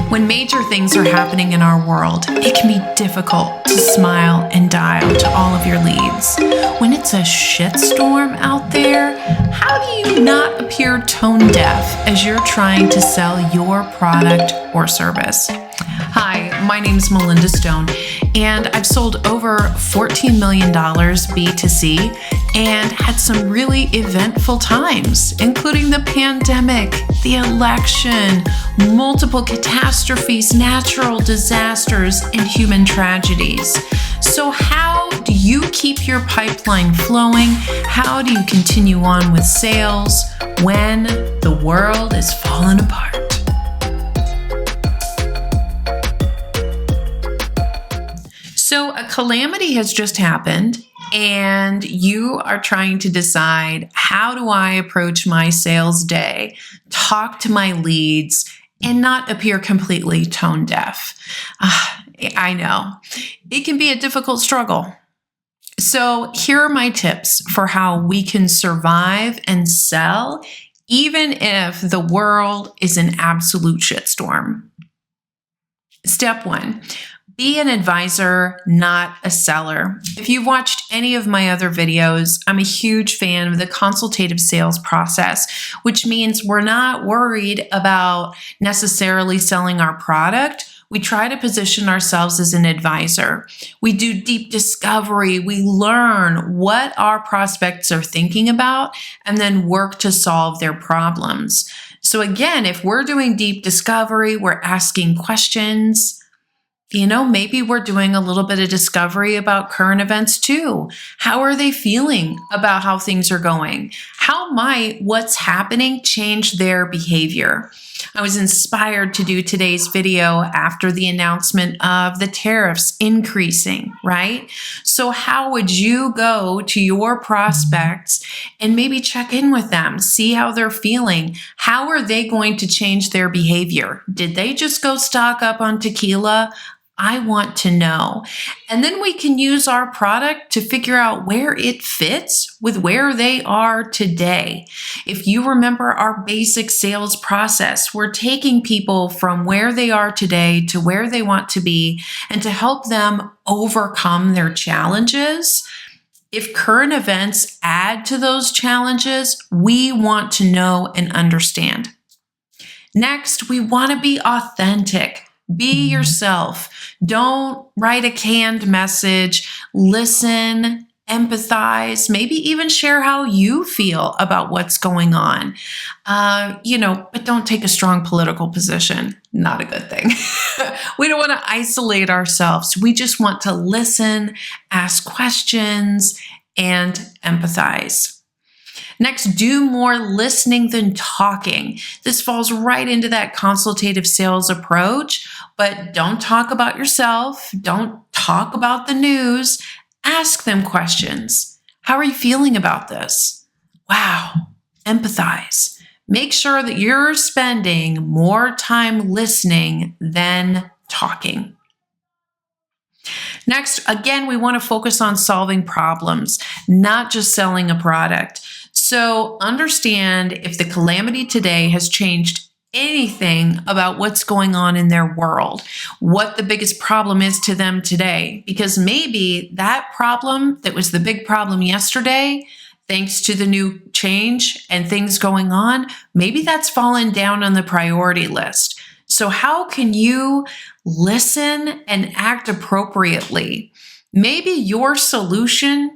When major things are happening in our world, it can be difficult to smile and dial to all of your leads. When it's a shitstorm out there, how do you not appear tone deaf as you're trying to sell your product or service? Hi, my name is Melinda Stone, and I've sold over $14 million B2C and had some really eventful times, including the pandemic, the election, multiple catastrophes, natural disasters, and human tragedies. So how do you keep your pipeline flowing? How do you continue on with sales when the world is falling apart? So a calamity has just happened, and you are trying to decide, how do I approach my sales day, talk to my leads, and not appear completely tone deaf? I know. It can be a difficult struggle. So here are my tips for how we can survive and sell, even if the world is an absolute shitstorm. Step 1. Be an advisor, not a seller. If you've watched any of my other videos, I'm a huge fan of the consultative sales process, which means we're not worried about necessarily selling our product. We try to position ourselves as an advisor. We do deep discovery. We learn what our prospects are thinking about and then work to solve their problems. So again, if we're doing deep discovery, we're asking questions. Maybe we're doing a little bit of discovery about current events too. How are they feeling about how things are going? How might what's happening change their behavior? I was inspired to do today's video after the announcement of the tariffs increasing, right? So how would you go to your prospects and maybe check in with them, see how they're feeling? How are they going to change their behavior? Did they just go stock up on tequila? I want to know. And then we can use our product to figure out where it fits with where they are today. If you remember our basic sales process, we're taking people from where they are today to where they want to be and to help them overcome their challenges. If current events add to those challenges, we want to know and understand. Next, we want to be authentic. Be yourself. Don't write a canned message. Listen, empathize, maybe even share how you feel about what's going on. But don't take a strong political position. Not a good thing. We don't want to isolate ourselves. We just want to listen, ask questions, and empathize. Next, do more listening than talking. This falls right into that consultative sales approach, but don't talk about yourself. Don't talk about the news. Ask them questions. How are you feeling about this? Wow. Empathize. Make sure that you're spending more time listening than talking. Next, again, we want to focus on solving problems, not just selling a product. So understand if the calamity today has changed anything about what's going on in their world, what the biggest problem is to them today, because maybe that problem that was the big problem yesterday, thanks to the new change and things going on, maybe that's fallen down on the priority list. So how can you listen and act appropriately? Maybe your solution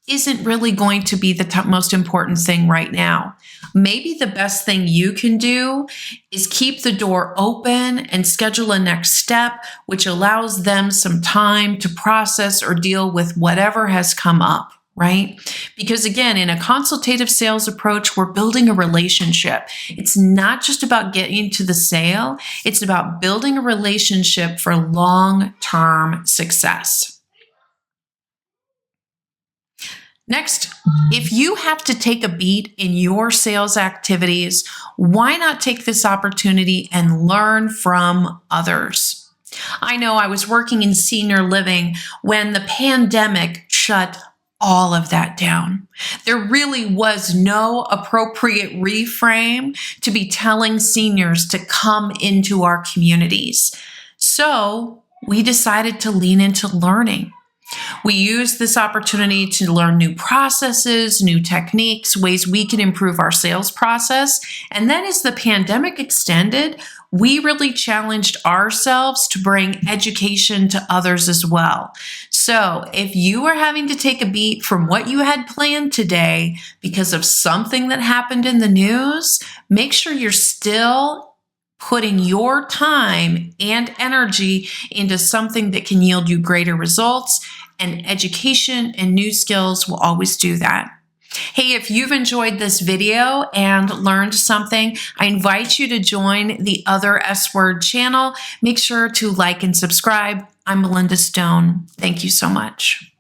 isn't really going to be the most important thing right now. Maybe the best thing you can do is keep the door open and schedule a next step, which allows them some time to process or deal with whatever has come up, right? Because again, in a consultative sales approach, we're building a relationship. It's not just about getting to the sale. It's about building a relationship for long-term success. Next, if you have to take a beat in your sales activities, why not take this opportunity and learn from others? I know I was working in senior living when the pandemic shut all of that down. There really was no appropriate reframe to be telling seniors to come into our communities. So we decided to lean into learning. We used this opportunity to learn new processes, new techniques, ways we can improve our sales process. And then as the pandemic extended, we really challenged ourselves to bring education to others as well. So if you are having to take a beat from what you had planned today because of something that happened in the news, make sure you're still putting your time and energy into something that can yield you greater results, and education and new skills will always do that. Hey, if you've enjoyed this video and learned something, I invite you to join the Other S Word channel. Make sure to like and subscribe. I'm Melinda Stone. Thank you so much.